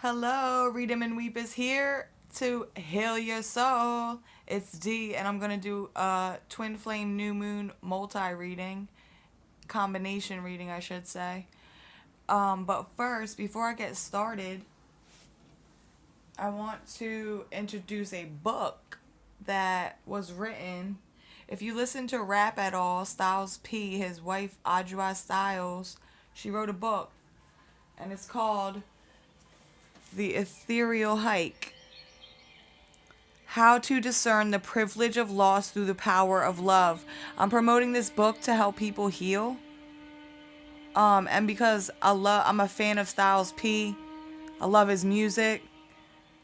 Hello, Read 'em and Weep is here to heal your soul. It's D, and I'm going to do a Twin Flame New Moon multi-reading, combination reading, I should say. But first, before I get started, I want to introduce a book that was written. If you listen to rap at all, Styles P, his wife Audra Styles, she wrote a book, and it's called The Ethereal Hike. How to Discern the Privilege of Loss Through the Power of Love. I'm promoting this book to help people heal. And because I'm a fan of Styles P. I love his music.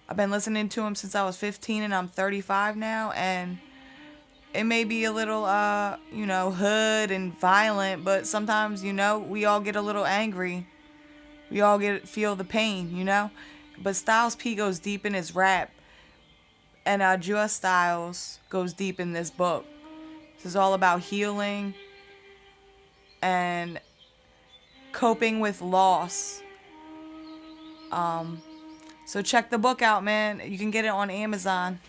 I've been listening to him since I was 15 and I'm 35 now, and it may be a little hood and violent, but sometimes, we all get a little angry. We all feel the pain. But Styles P goes deep in his rap, and Jua Styles goes deep in this book. This is all about healing and coping with loss. So check the book out, man. You can get it on Amazon.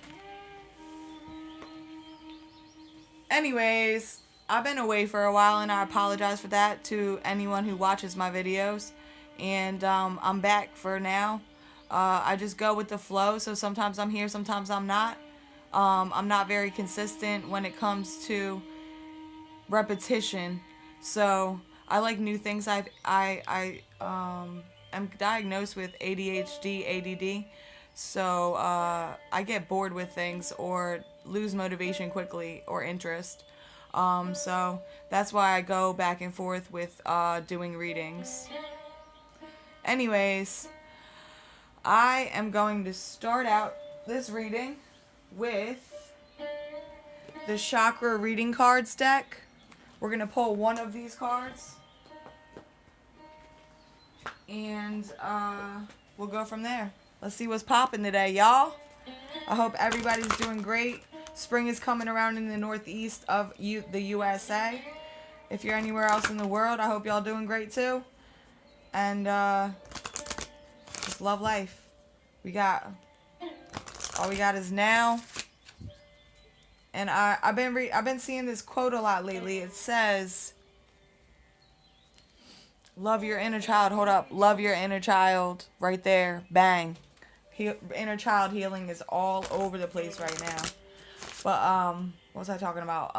Anyways, I've been away for a while, and I apologize for that to anyone who watches my videos. And I'm back for now. I just go with the flow, so sometimes I'm here, sometimes I'm not. I'm not very consistent when it comes to repetition, so I like new things. I'm diagnosed with ADHD, ADD, so I get bored with things or lose motivation quickly or interest. So that's why I go back and forth with doing readings. Anyways, I am going to start out this reading with the Chakra Reading Cards deck. We're going to pull one of these cards, and we'll go from there. Let's see what's popping today, y'all. I hope everybody's doing great. Spring is coming around in the northeast of the USA. If you're anywhere else in the world, I hope y'all doing great too. And just love life. All we got is now. And I've been seeing this quote a lot lately. It says, "Love your inner child." Hold up, love your inner child. Right there, bang. Inner child healing is all over the place right now. But what was I talking about?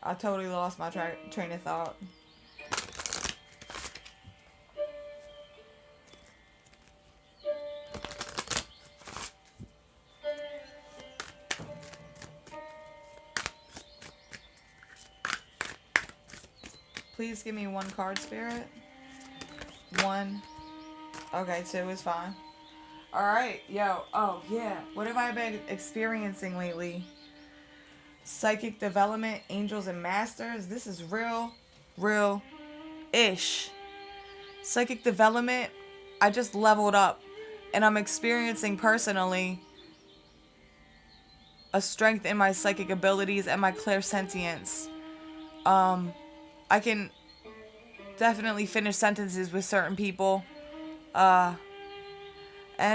I totally lost my train of thought. Please give me one card, Spirit. One. Okay, two is fine. Alright, yo. Oh, yeah. What have I been experiencing lately? Psychic development, angels and masters. This is real-ish. Psychic development, I just leveled up. And I'm experiencing personally a strength in my psychic abilities and my clairsentience. I can definitely finish sentences with certain people. And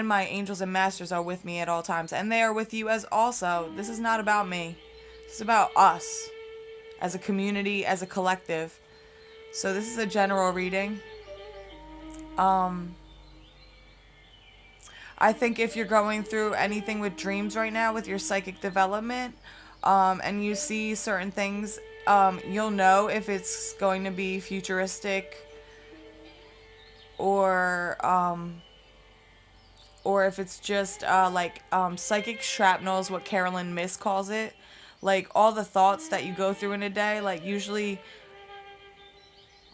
my angels and masters are with me at all times. And they are with you as also. This is not about me. This is about us. As a community, as a collective. So this is a general reading. I think if you're going through anything with dreams right now with your psychic development, and you see certain things, you'll know if it's going to be futuristic or if it's just psychic shrapnel is what Carolyn Miss calls it. Like all the thoughts that you go through in a day, like usually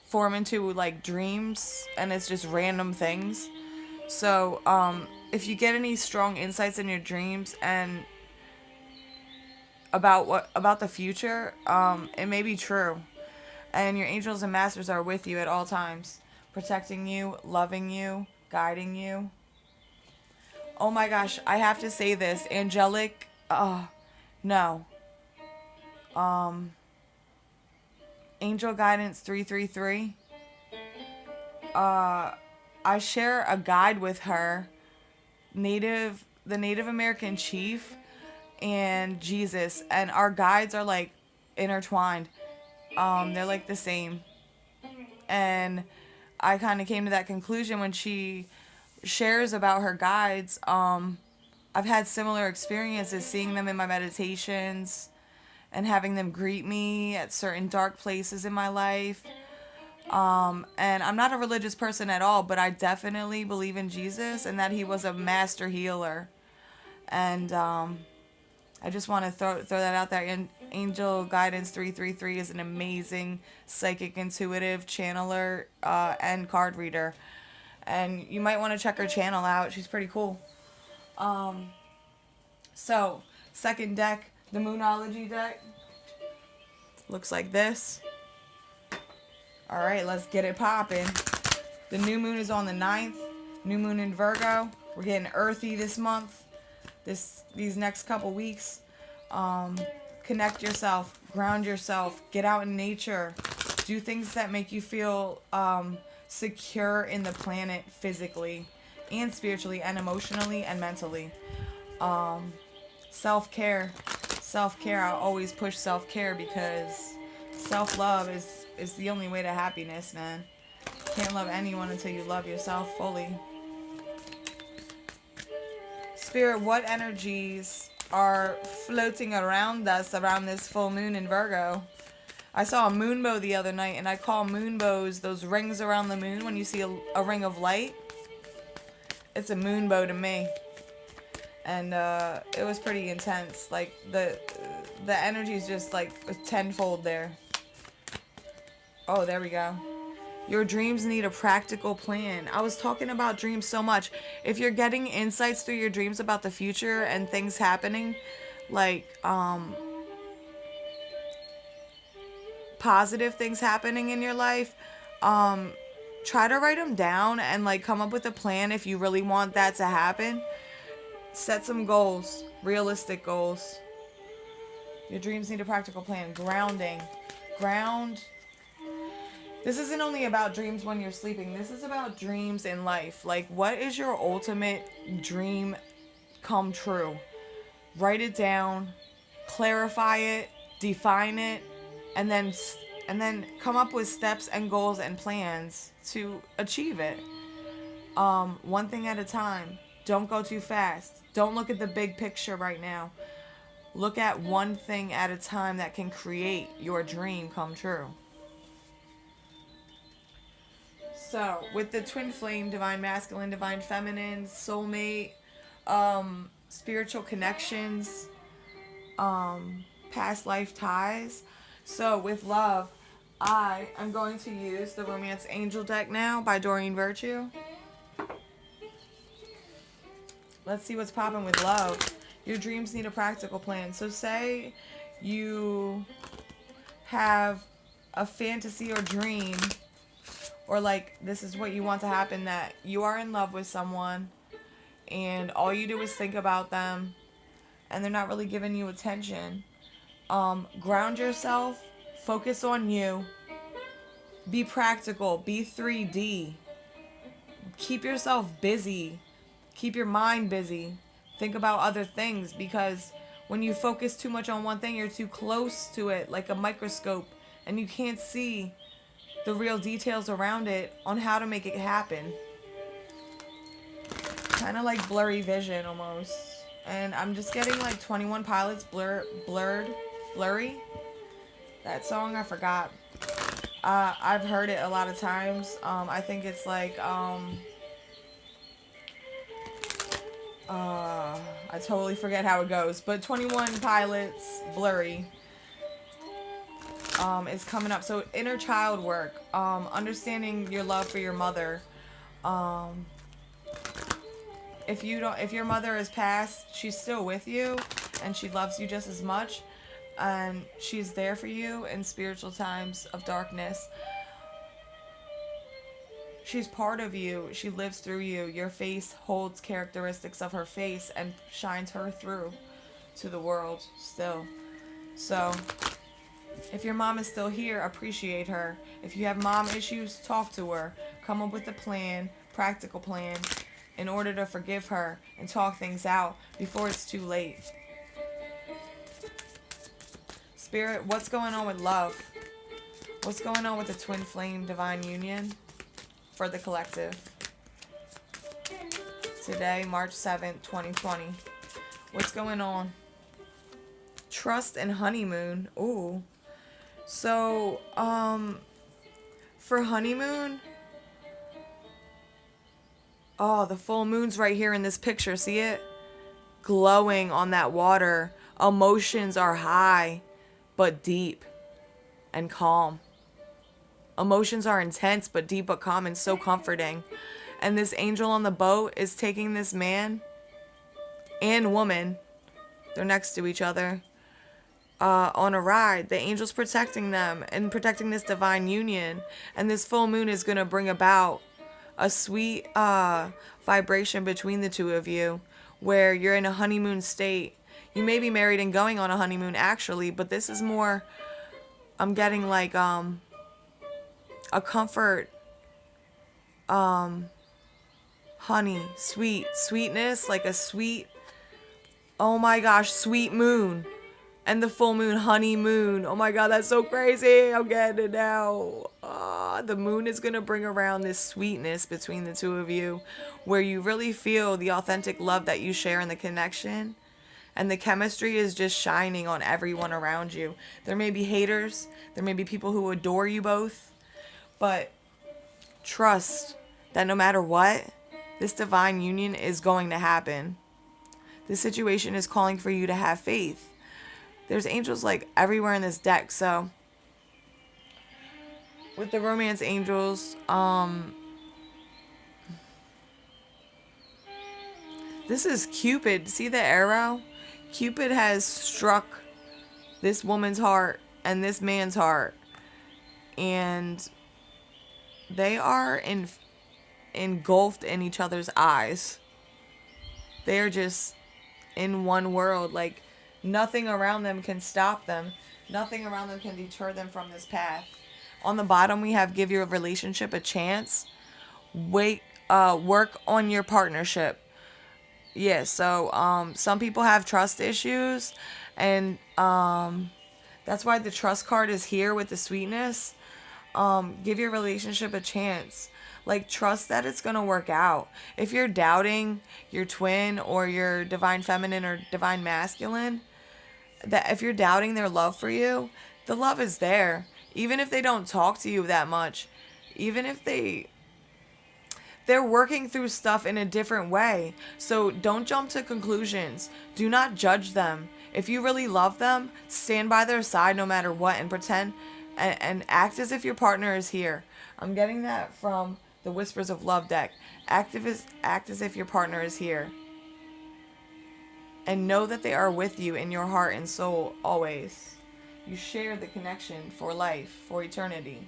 form into like dreams, and it's just random things. So if you get any strong insights in your dreams and about the future, it may be true. And your angels and masters are with you at all times, protecting you, loving you, guiding you. Oh my gosh, I have to say this. Angelic, no. Angel Guidance 333. I share a guide with her, the Native American chief and Jesus, and our guides are like intertwined. They're like the same. And I kind of came to that conclusion when she shares about her guides. I've had similar experiences seeing them in my meditations and having them greet me at certain dark places in my life. And I'm not a religious person at all, but I definitely believe in Jesus and that he was a master healer. And I just want to throw that out there. And Angel Guidance 333 is an amazing psychic, intuitive channeler and card reader. And you might want to check her channel out. She's pretty cool. So, second deck, the Moonology deck, looks like this. Alright, let's get it popping. The new moon is on the 9th. New moon in Virgo. We're getting earthy this month. These next couple weeks. Connect yourself. Ground yourself. Get out in nature. Do things that make you feel secure in the planet physically and spiritually and emotionally and mentally. Self-care. Self-care. I always push self-care because self-love is the only way to happiness, man. You can't love anyone until you love yourself fully. Spirit, what energies are floating around us around this full moon in Virgo? I saw a moonbow the other night, and I call moonbows those rings around the moon when you see a ring of light. It's a moonbow to me. And it was pretty intense. Like the energy is just like tenfold there. Oh, there we go. Your dreams need a practical plan. I was talking about dreams so much. If you're getting insights through your dreams about the future and things happening, like positive things happening in your life, try to write them down and like come up with a plan if you really want that to happen. Set some goals, realistic goals. Your dreams need a practical plan. Grounding. Ground. This isn't only about dreams when you're sleeping. This is about dreams in life. Like, what is your ultimate dream come true? Write it down, clarify it, define it, and then come up with steps and goals and plans to achieve it. One thing at a time. Don't go too fast. Don't look at the big picture right now. Look at one thing at a time that can create your dream come true. So, with the twin flame, divine masculine, divine feminine, soulmate, spiritual connections, past life ties. So, with love, I am going to use the Romance Angel deck now by Doreen Virtue. Let's see what's popping with love. Your dreams need a practical plan. So say you have a fantasy or dream, or like this is what you want to happen, that you are in love with someone and all you do is think about them and they're not really giving you attention. Ground yourself. Focus on you. Be practical. Be 3D. Keep yourself busy. Keep your mind busy. Think about other things, because when you focus too much on one thing, you're too close to it, like a microscope, and you can't see the real details around it on how to make it happen. Kind of like blurry vision almost. And I'm just getting like 21 Pilots Blurry. That song, I forgot. I've heard it a lot of times. I think it's like I totally forget how it goes, but 21 Pilots Blurry is coming up. So inner child work, understanding your love for your mother. If your mother is passed, she's still with you and she loves you just as much, and she's there for you in spiritual times of darkness. She's part of you. She lives through you. Your face holds characteristics of her face and shines her through to the world still. So, if your mom is still here, appreciate her. If you have mom issues, talk to her. come up with a plan, practical plan, in order to forgive her and talk things out before it's too late. Spirit, what's going on with love? What's going on with the twin flame divine union for the collective? Today, March 7th, 2020. What's going on? Trust and honeymoon. Ooh. So, for honeymoon, oh, the full moon's right here in this picture. See it? Glowing on that water. Emotions are high, but deep and calm. Emotions are intense, but deep, but calm, and so comforting. And this angel on the boat is taking this man and woman, they're next to each other, on a ride. The angel's protecting them and protecting this divine union. And this full moon is going to bring about a sweet vibration between the two of you, where you're in a honeymoon state. You may be married and going on a honeymoon, actually, but this is more, I'm getting like a comfort, honey, sweetness, like a sweet, oh my gosh, sweet moon. And the full moon, honeymoon. Oh my God, that's so crazy. I'm getting it now. The moon is going to bring around this sweetness between the two of you, where you really feel the authentic love that you share in the connection. And the chemistry is just shining on everyone around you. There may be haters. There may be people who adore you both. But trust that no matter what, this divine union is going to happen. This situation is calling for you to have faith. There's angels like everywhere in this deck. So with the romance angels, this is Cupid. See the arrow? Cupid has struck this woman's heart and this man's heart. And they are engulfed in each other's eyes. They are just in one world. Like, nothing around them can stop them. Nothing around them can deter them from this path. On the bottom, we have give your relationship a chance. Work on your partnership. Yeah, so some people have trust issues, and that's why the trust card is here with the sweetness. Give your relationship a chance. Like, trust that it's going to work out. If you're doubting your twin or your divine feminine or divine masculine, that if you're doubting their love for you, the love is there. Even if they don't talk to you that much, even if they're working through stuff in a different way. So don't jump to conclusions. Do not judge them. If you really love them, stand by their side no matter what, and pretend and act as if your partner is here. I'm getting that from the Whispers of Love deck. Act as if your partner is here. And know that they are with you in your heart and soul always. You share the connection for life, for eternity.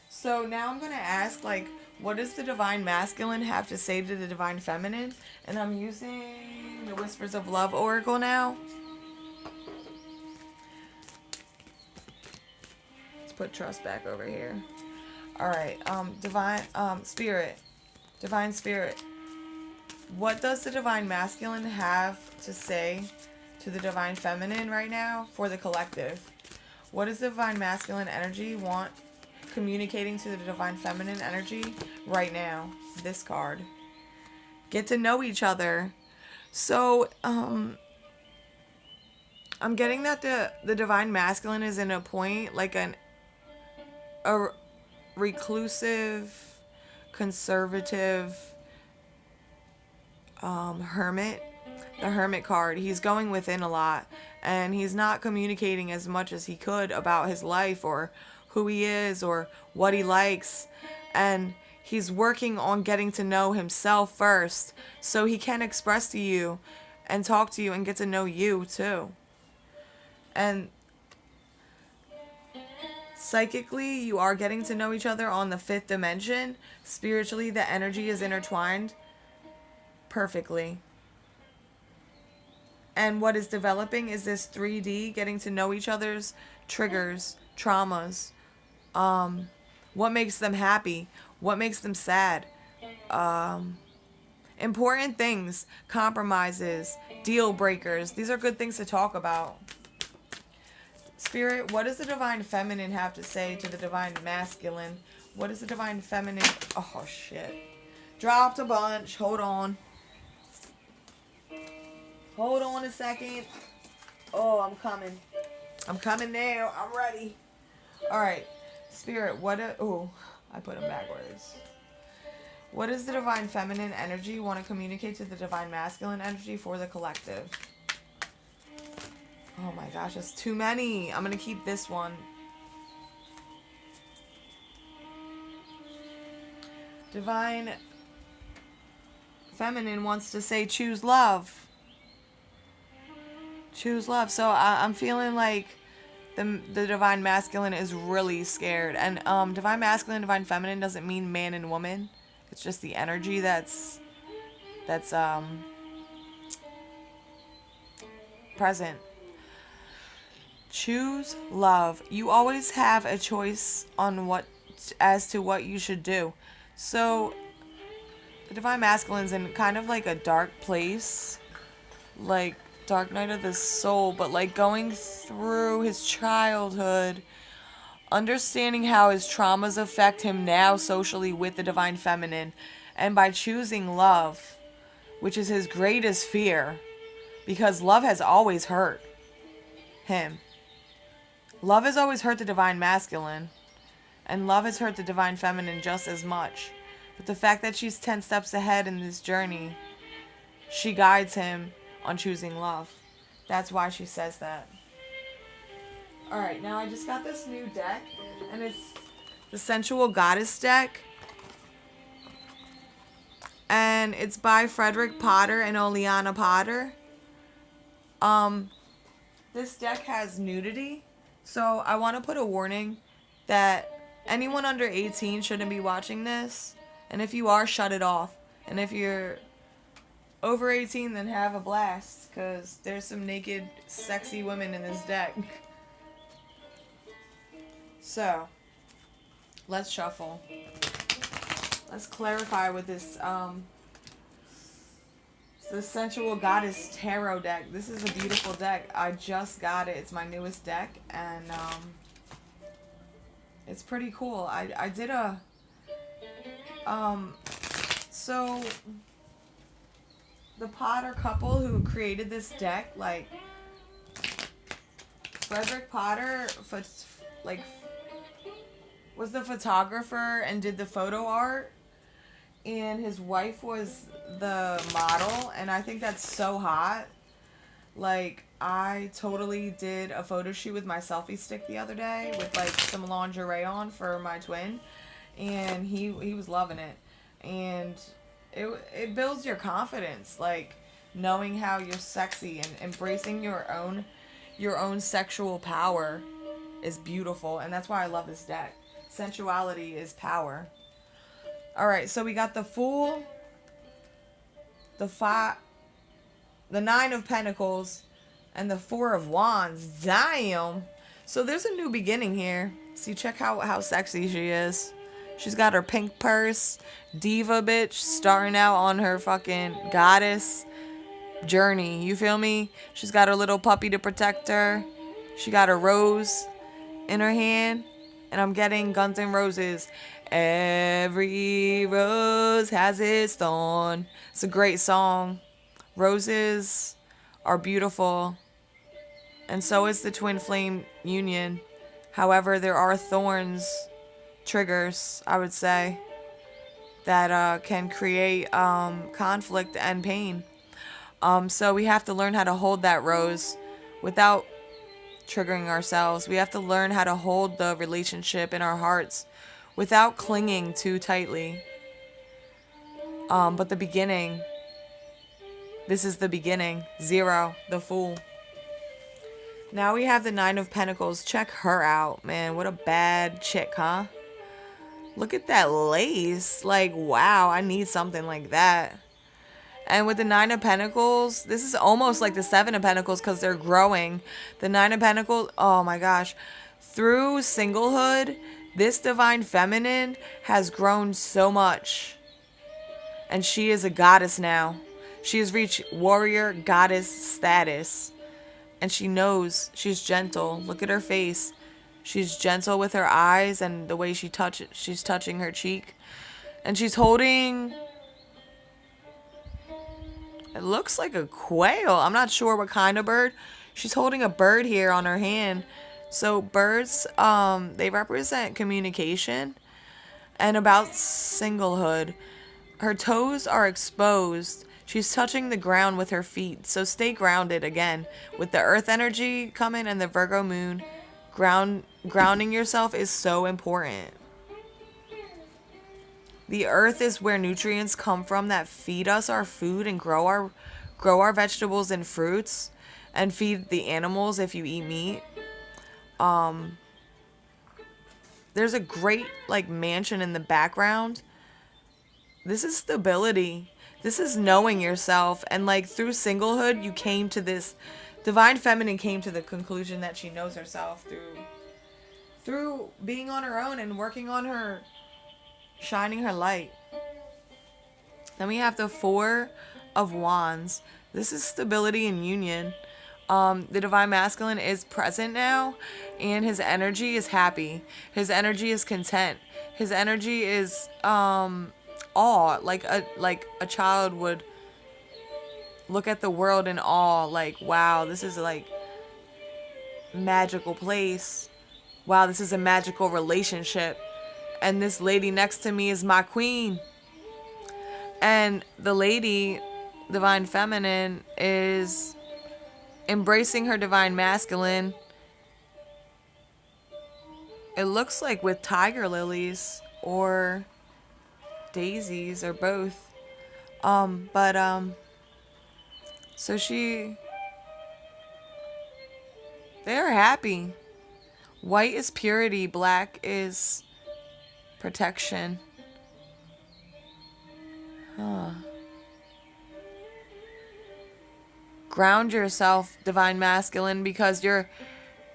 So now I'm going to ask, like, what does the divine masculine have to say to the divine feminine? And I'm using the Whispers of Love oracle now. Let's put trust back over here. All right, divine spirit. What does the divine masculine have to say to the divine feminine right now for the collective? What does the divine masculine energy want communicating to the divine feminine energy right now? This card. Get to know each other. So, I'm getting that the divine masculine is in a point, like a reclusive, conservative hermit. The hermit card. He's going within a lot, and he's not communicating as much as he could about his life or who he is or what he likes, and he's working on getting to know himself first so he can express to you and talk to you and get to know you too. And psychically, you are getting to know each other on the 5th dimension. Spiritually, the energy is intertwined perfectly. And what is developing is this 3D, getting to know each other's triggers, traumas, What makes them happy? What makes them sad? Important things, compromises, deal breakers. These are good things to talk about. Spirit, what does the divine feminine have to say to the divine masculine? What is the divine feminine? Oh, shit. Dropped a bunch. Hold on. Hold on a second. Oh, I'm coming. I'm coming now. I'm ready. All right. Spirit, oh, I put them backwards. What does the divine feminine energy want to communicate to the divine masculine energy for the collective? Oh my gosh, that's too many. I'm going to keep this one. Divine feminine wants to say choose love. Choose love. So I'm feeling like the divine masculine is really scared. And divine masculine, divine feminine doesn't mean man and woman. It's just the energy that's present. Choose love. You always have a choice on as to what you should do. So the divine masculine's in kind of like a dark place, like dark night of the soul, but like going through his childhood, understanding how his traumas affect him now socially with the divine feminine, and by choosing love, which is his greatest fear, because love has always hurt him. Love has always hurt the divine masculine, and love has hurt the divine feminine just as much. But the fact that she's 10 steps ahead in this journey, she guides him on choosing love. That's why she says that. Alright, now I just got this new deck, and it's the Sensual Goddess deck. And it's by Frederick Potter and Oleana Potter. This deck has nudity. So I want to put a warning that anyone under 18 shouldn't be watching this. And if you are, shut it off. And if you're over 18, then have a blast. Because there's some naked, sexy women in this deck. So, let's shuffle. Let's clarify with this, the Sensual Goddess Tarot deck. This is a beautiful deck. I just got it. It's my newest deck, and it's pretty cool. I did a so the Potter couple who created this deck, like Frederick Potter, was the photographer and did the photo art, and his wife was the model, and I think that's so hot. Like, I totally did a photo shoot with my selfie stick the other day with like some lingerie on for my twin, and he was loving it. And it builds your confidence, like knowing how you're sexy and embracing your own sexual power is beautiful, and that's why I love this deck. Sensuality is power. Alright, so we got the Fool, the Nine of Pentacles, and the Four of Wands. Damn! So there's a new beginning here. See, check how sexy she is. She's got her pink purse, diva bitch, starting out on her fucking goddess journey. You feel me? She's got her little puppy to protect her. She got her rose in her hand. And I'm getting Guns N' Roses. Every rose has its thorn. It's a great song. Roses are beautiful. And so is the twin flame union. However, there are thorns, triggers, I would say, that can create conflict and pain. So we have to learn how to hold that rose without triggering ourselves. We have to learn how to hold the relationship in our hearts without clinging too tightly. But the beginning, this is the beginning. 0, the Fool. Now we have the Nine of Pentacles. Check her out, man. What a bad chick, huh? Look at that lace. Like, wow, I need something like that. And with the Nine of Pentacles, this is almost like the Seven of Pentacles because they're growing. The Nine of Pentacles, oh my gosh. Through singlehood, This divine feminine has grown so much. And she is a goddess now. She has reached warrior goddess status. And she knows she's gentle. Look at her face. She's gentle with her eyes and the way she's touching her cheek. And she's holding, it looks like a quail. I'm not sure what kind of bird. She's holding a bird here on her hand. So birds, they represent communication and about singlehood. Her toes are exposed. She's touching the ground with her feet. So stay grounded again. With the earth energy coming and the Virgo moon, grounding yourself is so important. The earth is where nutrients come from that feed us our food and grow our vegetables and fruits and feed the animals if you eat meat. There's a great like mansion in the background. This is stability. This is knowing yourself. And like through singlehood, you came to this, divine feminine came to the conclusion that she knows herself through being on her own and working on her, shining her light. Then we have the Four of Wands. This is stability and union. The divine masculine is present now, and his energy is happy. His energy is content. His energy is awe, like a child would look at the world in awe, like, wow, this is like magical place. Wow, this is a magical relationship. And this lady next to me is my queen. And the lady, divine feminine, is embracing her divine masculine. It looks like with tiger lilies or daisies or both. So they're happy. White is purity, black is protection. Ground yourself, divine masculine, because you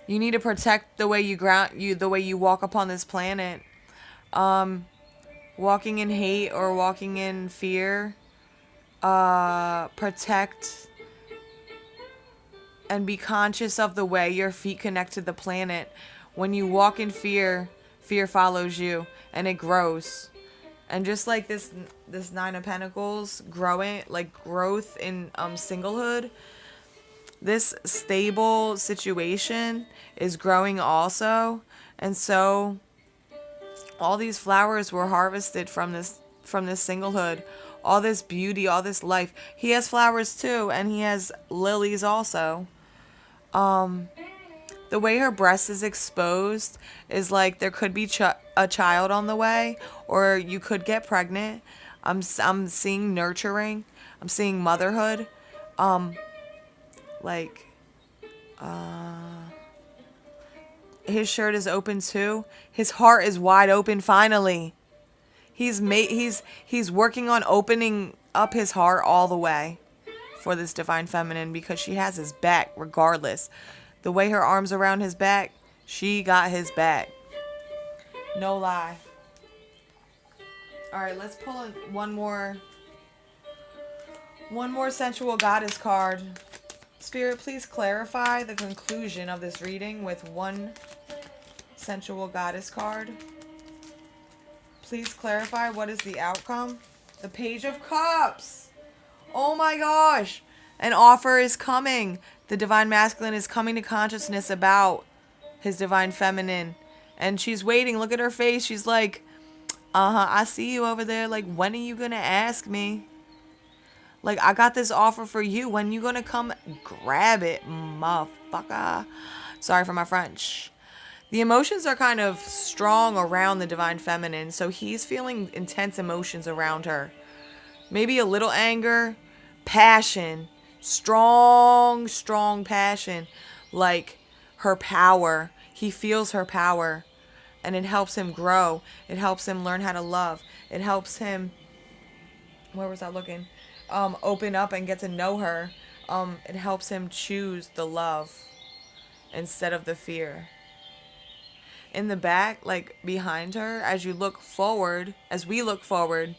need to protect the way the way you walk upon this planet. Walking in hate or walking in fear, protect and be conscious of the way your feet connect to the planet. When you walk in fear, fear follows you and it grows. And just like this Nine of Pentacles growing, like growth in singlehood, this stable situation is growing also. And so all these flowers were harvested from this singlehood. All this beauty, all this life. He has flowers too, and he has lilies also. The way her breast is exposed is like there could be a child on the way, or you could get pregnant. I'm seeing nurturing. I'm seeing motherhood. His shirt is open too. His heart is wide open finally. He's working on opening up his heart all the way for this divine feminine, because she has his back regardless. The way her arms around his back, she got his back. No lie. All right, let's pull one more sensual goddess card. Spirit, please clarify the conclusion of this reading with one sensual goddess card. Please clarify what is the outcome. The Page of Cups. Oh my gosh. An offer is coming. The divine masculine is coming to consciousness about his divine feminine. And she's waiting. Look at her face. She's like, I see you over there. Like, when are you going to ask me? Like, I got this offer for you. When you going to come grab it, motherfucker? Sorry for my French. The emotions are kind of strong around the divine feminine. So he's feeling intense emotions around her. Maybe a little anger, passion, strong passion, like her power. He feels her power, and it helps him grow. It helps him learn how to love. It helps him, where was I looking? Open up and get to know her. It helps him choose the love instead of the fear. in the back, like behind her, as you look forward, as we look forward,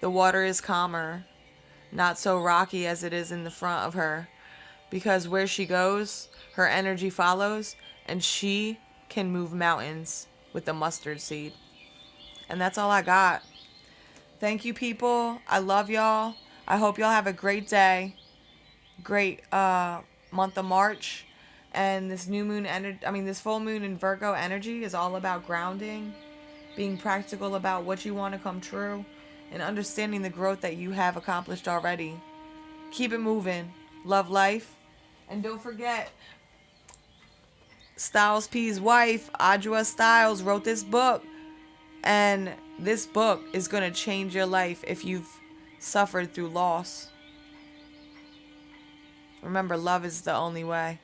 the water is calmer, not so rocky as it is in the front of her. Because where she goes, her energy follows, and she can move mountains with the mustard seed. And that's all I got. Thank you, people. I love y'all. I hope y'all have a great day. Great month of March. And this new moon energy, this full moon in Virgo energy is all about grounding, being practical about what you want to come true, and understanding the growth that you have accomplished already. Keep it moving. Love life. And don't forget, Styles P's wife, Audra Styles, wrote this book. And this book is going to change your life if you've suffered through loss. Remember, love is the only way.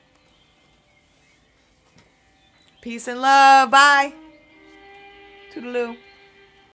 Peace and love. Bye. Toodaloo.